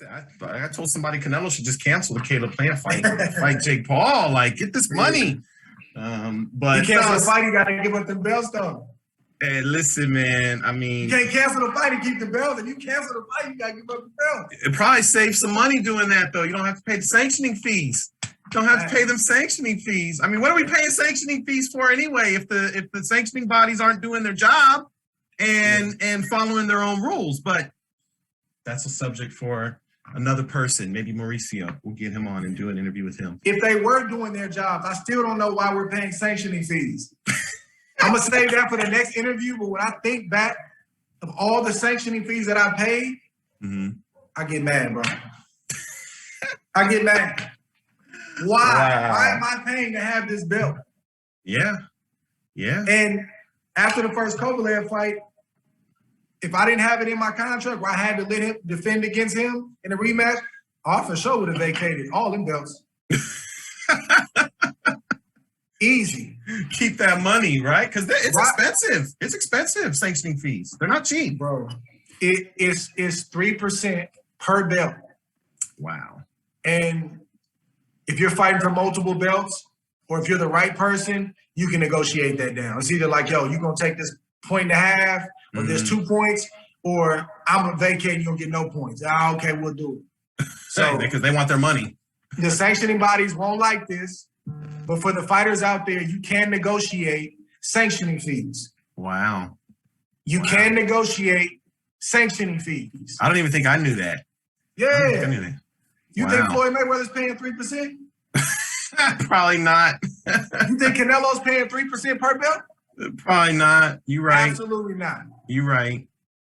I told somebody Canelo should just cancel the Caleb Plant fight, fight Jake Paul. Like, get this money. But he cancel the fight, he got to give up them belts, though. Hey, listen, man. I mean, you can't cancel the fight and keep the belt. If you cancel the fight, you got to give up the belt. It probably saves some money doing that, though. You don't have to pay the sanctioning fees. You don't have to pay them sanctioning fees. I mean, what are we paying sanctioning fees for anyway? If the sanctioning bodies aren't doing their job and following their own rules, but that's a subject for another person. Maybe Mauricio. We'll get him on and do an interview with him. If they were doing their jobs, I still don't know why we're paying sanctioning fees. I'm going to save that for the next interview, but when I think back of all the sanctioning fees that I paid, I get mad, bro. I get mad. Why? Wow. Why am I paying to have this belt? Yeah. Yeah. And after the first Kovalev fight, if I didn't have it in my contract where I had to let him defend against him in a rematch, I for sure would have vacated all them belts. Easy. Keep that money, right? Because it's expensive. It's expensive, sanctioning fees. They're not cheap. Bro, it's 3% per belt. Wow. And if you're fighting for multiple belts, or if you're the right person, you can negotiate that down. It's either like, yo, you're going to take this 1.5, or there's 2 points, or I'm going to vacate and you're going to get no points. Ah, okay, we'll do it. So because they want their money. The sanctioning bodies won't like this. But for the fighters out there, you can negotiate sanctioning fees. Wow. You can negotiate sanctioning fees. I don't even think I knew that. Yeah. I knew that. You think Floyd Mayweather's paying 3%? Probably not. You think Canelo's paying 3% per belt? Probably not. You're right. Absolutely not. You're right.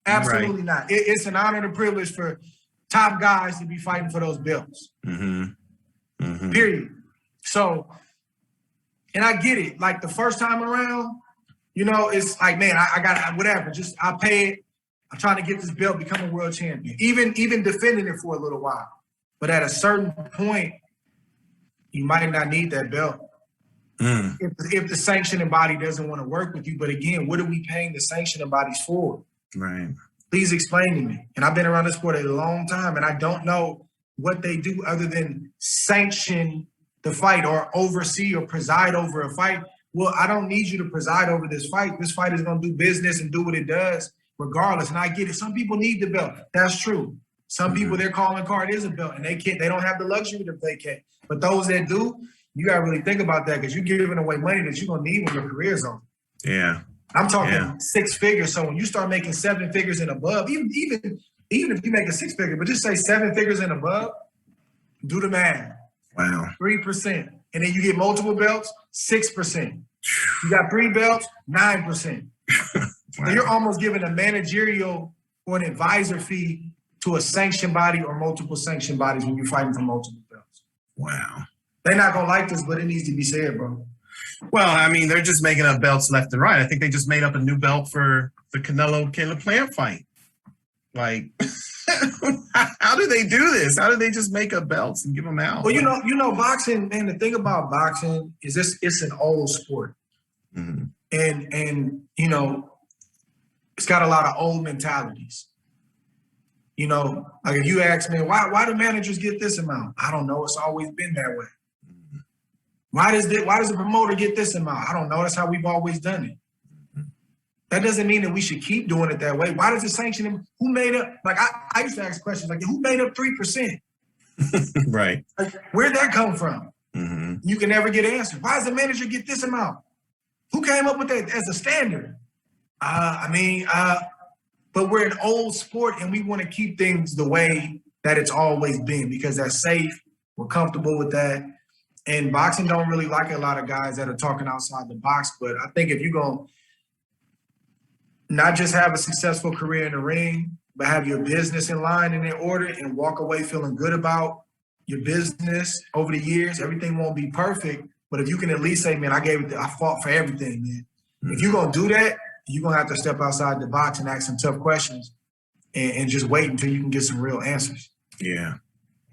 Absolutely not. It's an honor and a privilege for top guys to be fighting for those belts. Period. So, and I get it. Like the first time around, you know, it's like, man, I got whatever. Just I pay it. I'm trying to get this belt, become a world champion. Even defending it for a little while. But at a certain point, you might not need that belt. If the sanctioning body doesn't want to work with you. But again, what are we paying the sanctioning bodies for? Right. Please explain to me. And I've been around this sport a long time, and I don't know what they do other than sanction the fight or oversee or preside over a fight. Well, I don't need you to preside over this fight. This fight is going to do business and do what it does regardless. And I get it. Some people need the belt. That's true. Some people, their calling card is a belt, and they don't have the luxury to vacate. But those that do, you got to really think about that because you're giving away money that you're going to need when your career's over. Yeah. I'm talking 6 figures. So when you start making 7 figures and above, even if you make a 6 figure, but just say 7 figures and above, do the math. Wow. 3%. And then you get multiple belts, 6%. You got 3 belts, 9%. Wow. So you're almost giving a managerial or an advisor fee to a sanction body or multiple sanction bodies when you're fighting for multiple belts. Wow. They're not going to like this, but it needs to be said, bro. Well, I mean, they're just making up belts left and right. I think they just made up a new belt for the Canelo-Caleb Plant fight. Like, how do they do this? How do they just make up belts and give them out? Well, you know, boxing, man, the thing about boxing is it's an old sport. And you know, it's got a lot of old mentalities. You know, like if you ask me, why do managers get this amount? I don't know. It's always been that way. Why does the promoter get this amount? I don't know. That's how we've always done it. That doesn't mean that we should keep doing it that way. Why does the sanctioning? Who made up? Like I used to ask questions like, who made up 3%? Right. Like, where'd that come from? You can never get answers. Why does the manager get this amount? Who came up with that as a standard? But we're an old sport and we want to keep things the way that it's always been because that's safe. We're comfortable with that. And boxing don't really like a lot of guys that are talking outside the box. But I think if you're going to not just have a successful career in the ring, but have your business in line and in order and walk away feeling good about your business over the years, everything won't be perfect. But if you can at least say, man, I fought for everything, man. If you're going to do that, you're going to have to step outside the box and ask some tough questions and just wait until you can get some real answers. Yeah.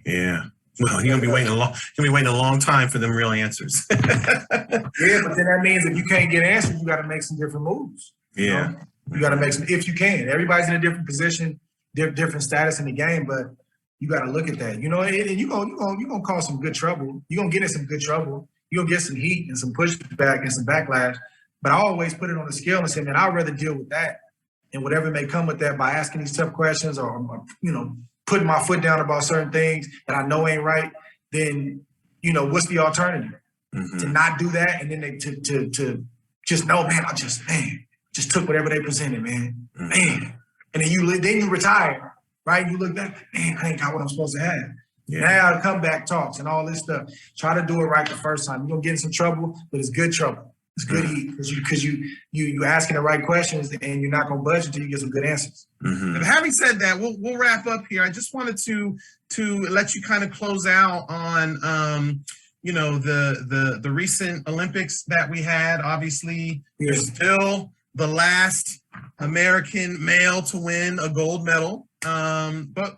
Yeah. Well, you're gonna be waiting a long time for them real answers. Yeah, but then that means if you can't get answers, you got to make some different moves. Yeah, you got to make some if you can. Everybody's in a different position, different status in the game, but you got to look at that. You know, and you're gonna cause some good trouble. You're gonna get in some good trouble. You're gonna get some heat and some pushback and some backlash. But I always put it on the scale and say, man, I'd rather deal with that and whatever may come with that by asking these tough questions or you know, putting my foot down about certain things that I know ain't right, then, you know, what's the alternative? To not do that and then to just know, man, I just took whatever they presented, man. Man. And then you retire, right? You look back, man, I ain't got what I'm supposed to have. Yeah. Now comeback talks and all this stuff. Try to do it right the first time. You're gonna get in some trouble, but it's good trouble. It's good heat because you asking the right questions and you're not gonna budge until you get some good answers. And having said that, we'll wrap up here. I just wanted to let you kind of close out on you know, the recent Olympics that we had. Obviously, you're still the last American male to win a gold medal. But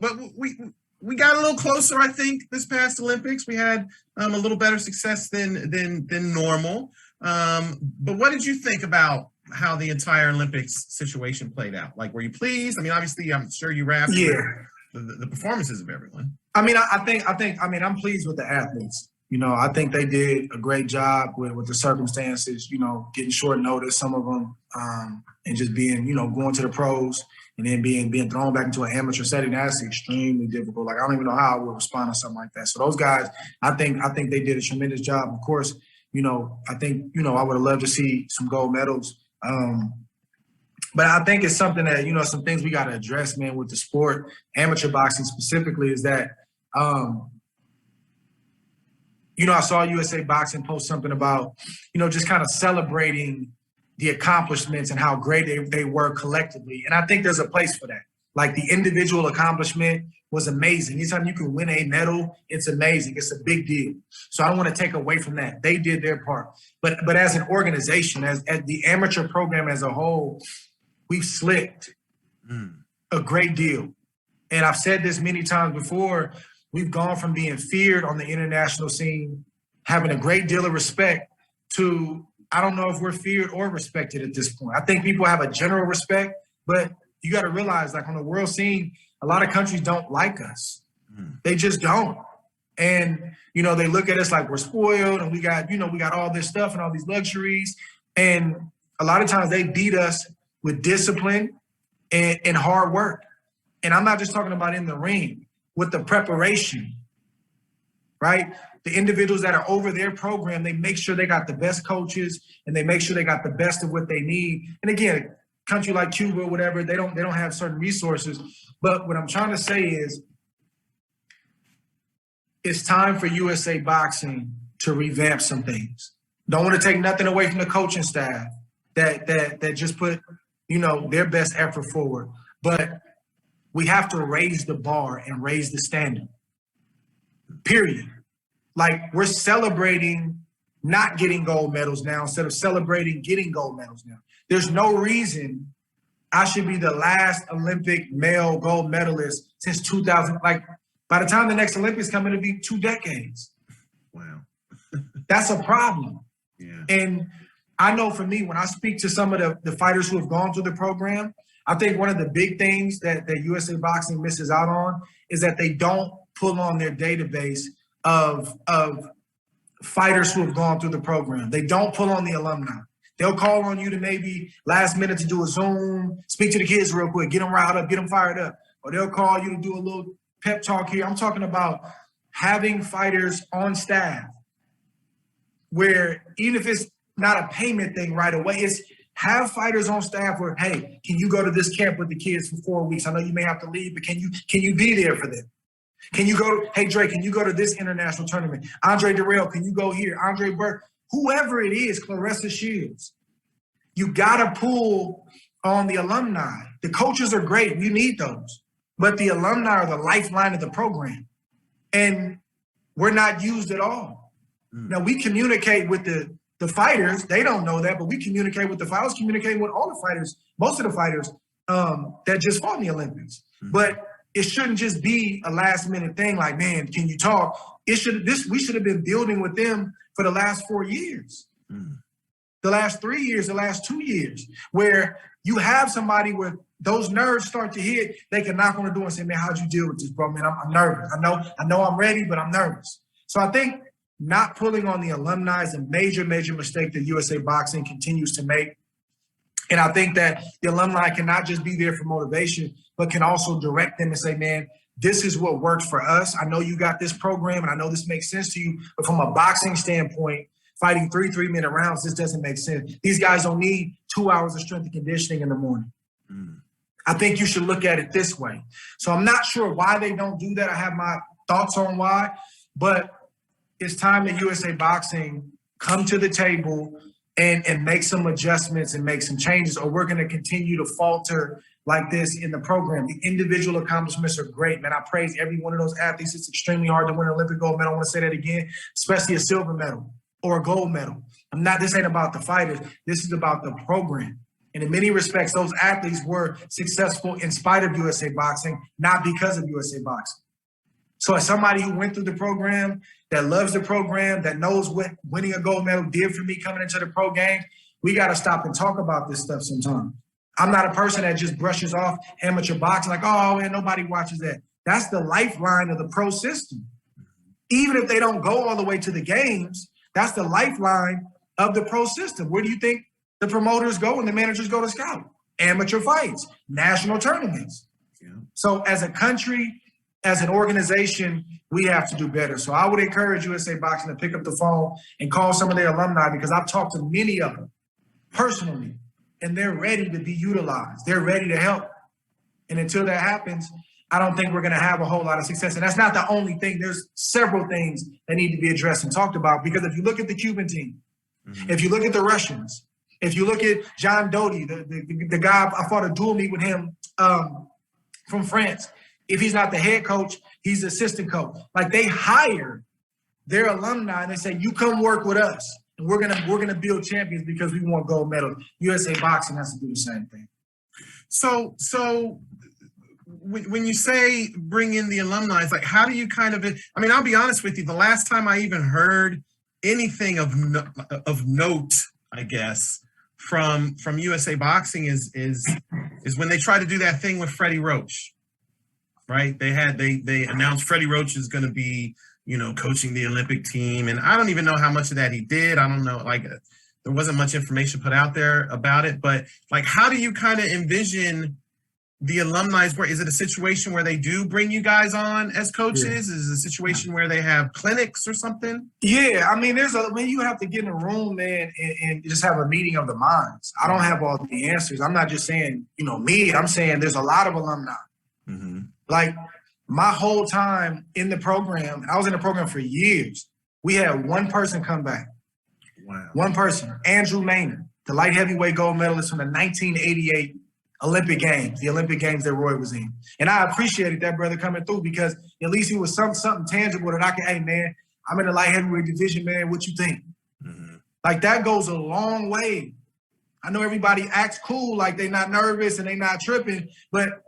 we got a little closer, I think, this past Olympics. We had a little better success than normal. But what did you think about how the entire Olympics situation played out? Like, were you pleased? I mean, obviously, I'm sure you wrapped the performances of everyone. I mean, I'm pleased with the athletes. You know, I think they did a great job with the circumstances, you know, getting short notice, some of them, and just being, you know, going to the pros and then being thrown back into an amateur setting. That's extremely difficult. Like, I don't even know how I would respond to something like that. So those guys, I think they did a tremendous job. Of course, you know, I think, you know, I would have loved to see some gold medals. But I think it's something that, you know, some things we got to address, man, with the sport, amateur boxing specifically, is that, you know, I saw USA Boxing post something about, you know, just kind of celebrating the accomplishments and how great they were collectively. And I think there's a place for that. Like, the individual accomplishment was amazing. Anytime you can win a medal, it's amazing. It's a big deal. So I don't want to take away from that. They did their part. But as an organization, as the amateur program as a whole, we've slipped a great deal. And I've said this many times before, we've gone from being feared on the international scene, having a great deal of respect, to I don't know if we're feared or respected at this point. I think people have a general respect, but you got to realize, like, on the world scene, a lot of countries don't like us. They just don't. And, you know, they look at us like we're spoiled and we got all this stuff and all these luxuries. And a lot of times they beat us with discipline and hard work. And I'm not just talking about in the ring, with the preparation, right? The individuals that are over their program, they make sure they got the best coaches and they make sure they got the best of what they need. And again, a country like Cuba or whatever, they don't have certain resources. But what I'm trying to say is, it's time for USA Boxing to revamp some things. Don't want to take nothing away from the coaching staff that just put, you know, their best effort forward. But we have to raise the bar and raise the standard, period. Like, we're celebrating not getting gold medals now instead of celebrating getting gold medals now. There's no reason I should be the last Olympic male gold medalist since 2000. Like, by the time the next Olympics come, it'll be 2 decades. Wow. That's a problem. Yeah. And I know for me, when I speak to some of the fighters who have gone through the program, I think one of the big things that USA Boxing misses out on is that they don't pull on their database of fighters who have gone through the program. They don't pull on the alumni. They'll call on you to maybe last minute to do a Zoom, speak to the kids real quick, get them riled up, get them fired up. Or they'll call you to do a little pep talk here. I'm talking about having fighters on staff where, even if it's not a payment thing right away, it's have fighters on staff where, hey, can you go to this camp with the kids for 4 weeks? I know you may have to leave, but can you be there for them? Can you go, hey, Drake, can you go to this international tournament? Andre Durrell, can you go here? Andre Burke, whoever it is, Clarissa Shields. You got to pull on the alumni. The coaches are great. You need those. But the alumni are the lifeline of the program. And we're not used at all. Now, we communicate with the fighters. They don't know that, but we communicate with the fighters, communicating with all the fighters, most of the fighters that just fought in the Olympics. But it shouldn't just be a last minute thing like, man, can you talk? We should have been building with them for the last 4 years, the last 3 years, the last 2 years, where you have somebody where those nerves start to hit, they can knock on the door and say, man, how'd you deal with this, bro? Man, I'm nervous. I know I'm ready, but I'm nervous. So I think not pulling on the alumni is a major, major mistake that USA Boxing continues to make. And I think that the alumni cannot just be there for motivation, but can also direct them and say, man, this is what works for us. I know you got this program and I know this makes sense to you, but from a boxing standpoint, fighting 3-minute rounds, this doesn't make sense. These guys don't need 2 hours of strength and conditioning in the morning. I think you should look at it this way. So I'm not sure why they don't do that. I have my thoughts on why, but it's time that USA Boxing come to the table and make some adjustments and make some changes, or we're going to continue to falter like this in the program. The individual accomplishments are great, man. I praise every one of those athletes. It's extremely hard to win an Olympic gold medal. I want to say that again, especially a silver medal or a gold medal. This ain't about the fighters. This is about the program. And in many respects, those athletes were successful in spite of USA Boxing, not because of USA Boxing. So as somebody who went through the program, that loves the program, that knows what winning a gold medal did for me coming into the pro game, we got to stop and talk about this stuff sometimes. I'm not a person that just brushes off amateur boxing like, oh, man, nobody watches that. That's the lifeline of the pro system. Even if they don't go all the way to the games, that's the lifeline of the pro system. Where do you think the promoters go and the managers go to scout? Amateur fights, national tournaments. Yeah. So as a country, as an organization, we have to do better. So I would encourage USA Boxing to pick up the phone and call some of their alumni, because I've talked to many of them personally, and they're ready to be utilized. They're ready to help. And until that happens, I don't think we're going to have a whole lot of success. And that's not the only thing. There's several things that need to be addressed and talked about, because if you look at the Cuban team, if you look at the Russians, if you look at John Doty, the guy, I fought a dual meet with him from France. If he's not the head coach, he's the assistant coach. Like, they hire their alumni and they say, you come work with us, and we're gonna build champions because we want gold medal. USA Boxing has to do the same thing. So when you say bring in the alumni, it's like, how do you kind of? I mean, I'll be honest with you. The last time I even heard anything of note, I guess, from USA Boxing is when they tried to do that thing with Freddie Roach. Right? They announced Freddie Roach is going to be, coaching the Olympic team. And I don't even know how much of that he did. I don't know. Like, there wasn't much information put out there about it. But, like, how do you kind of envision the alumni's work? Is it a situation where they do bring you guys on as coaches? Yeah. Is it a situation where they have clinics or something? Yeah. I mean, when you have to get in a room, man, and just have a meeting of the minds. I don't have all the answers. I'm not just saying, me. I'm saying there's a lot of alumni. Mm-hmm. Like, my whole time in the program, I was in the program for years, we had one person come back. Wow. One person, Andrew Maynard, the light heavyweight gold medalist from the 1988 Olympic Games, the Olympic Games that Roy was in. And I appreciated that brother coming through, because at least he was something tangible that I could, hey, man, I'm in the light heavyweight division, man, what you think? Mm-hmm. Like, that goes a long way. I know everybody acts cool, like they're not nervous and they're not tripping, but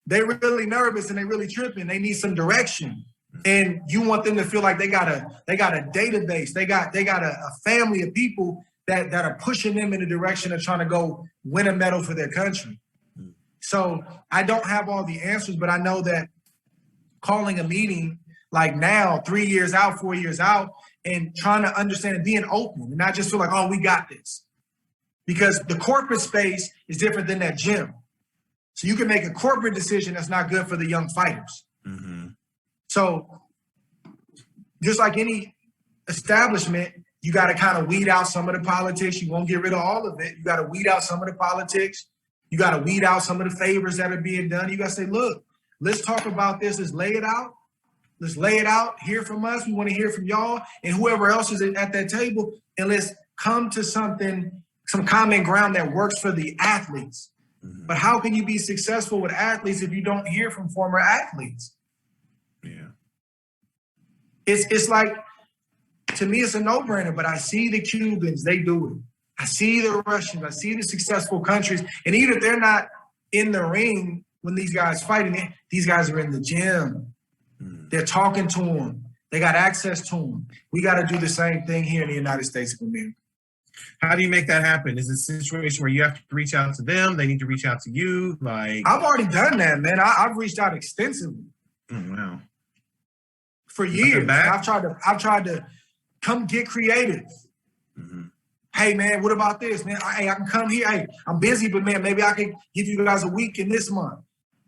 they're really nervous and they really tripping. They need some direction. And you want them to feel like they got a database. They got a family of people that are pushing them in the direction of trying to go win a medal for their country. So I don't have all the answers, but I know that calling a meeting like now, 3 years out, 4 years out, and trying to understand and being open and not just feel like, oh, we got this. Because the corporate space is different than that gym. So you can make a corporate decision that's not good for the young fighters. Mm-hmm. So just like any establishment, you got to kind of weed out some of the politics. You won't get rid of all of it. You got to weed out some of the politics. You got to weed out some of the favors that are being done. You got to say, look, let's talk about this. Let's lay it out. Let's lay it out. Hear from us. We want to hear from y'all and whoever else is at that table. And let's come to something, some common ground that works for the athletes. But how can you be successful with athletes if you don't hear from former athletes? Yeah. It's like, to me, it's a no-brainer, but I see the Cubans, they do it. I see the Russians, I see the successful countries. And even if they're not in the ring when these guys fighting, these guys are in the gym. They're talking to them. They got access to them. We got to do the same thing here in the United States of America. How do you make that happen? Is it a situation where you have to reach out to them? They need to reach out to you? Like, I've already done that, man. I've reached out extensively wow. for years. back? I've tried to come get creative. Mm-hmm. Hey, man, what about this, man? Hey, I can come here. Hey, I'm busy, but man, maybe I can give you guys a week in this month.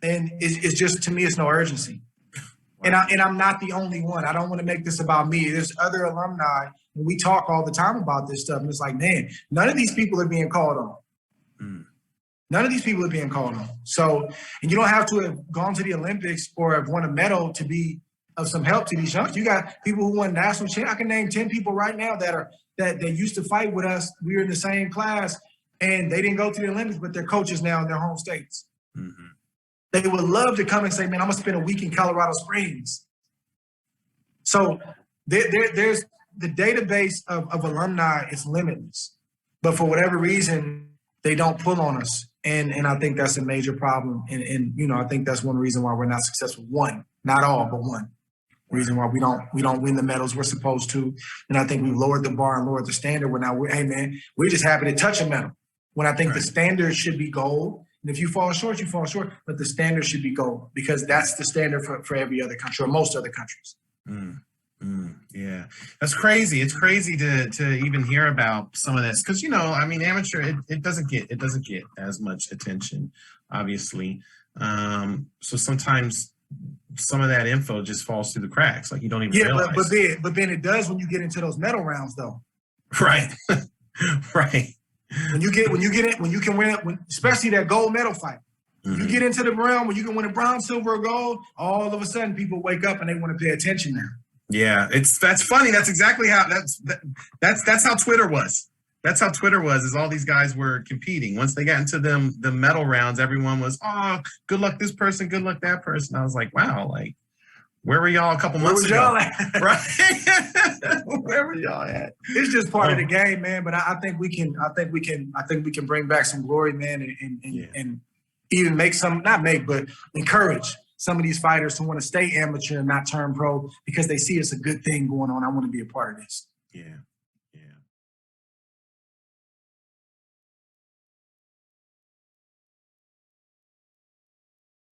And it's just, to me, it's no urgency. Wow. And I'm not the only one. I don't want to make this about me. There's other alumni, and we talk all the time about this stuff. And it's like, man, none of these people are being called on. Mm. None of these people are being called on. So, and you don't have to have gone to the Olympics or have won a medal to be of some help to these youngsters. You got people who won national champ. I can name 10 people right now that used to fight with us. We were in the same class, and they didn't go to the Olympics, but they're coaches now in their home states. Mm-hmm. They would love to come and say, man, I'm going to spend a week in Colorado Springs. So there's the database of alumni is limitless. But for whatever reason, they don't pull on us. And I think that's a major problem. And you know, I think that's one reason why we're not successful. One, not all, but one reason why we don't win the medals we're supposed to. And I think we've lowered the bar and lowered the standard. Hey, man, we're just happy to touch a medal. When I think the standard should be gold. And if you fall short, you fall short. But the standard should be gold, because that's the standard for every other country, or most other countries. Yeah, that's crazy. It's crazy to even hear about some of this, because, you know, I mean, amateur, it doesn't get as much attention, obviously. So sometimes some of that info just falls through the cracks, like you don't even realize. But then it does when you get into those medal rounds, though. Right, right. When you can win it, especially that gold medal fight. Mm-hmm. You get into the realm where you can win a bronze, silver, or gold. All of a sudden, people wake up and they want to pay attention now. Yeah, that's funny. That's exactly how that's how Twitter was. That's how Twitter was. Is all these guys were competing. Once they got into the medal rounds, everyone was, oh, good luck this person, good luck that person. I was like, wow, like, where were y'all a couple months ago? Right? Where were y'all at? It's just part of the game, man. But I think we can bring back some glory, man, and even but encourage some of these fighters to want to stay amateur and not turn pro, because they see it's a good thing going on. I want to be a part of this. Yeah.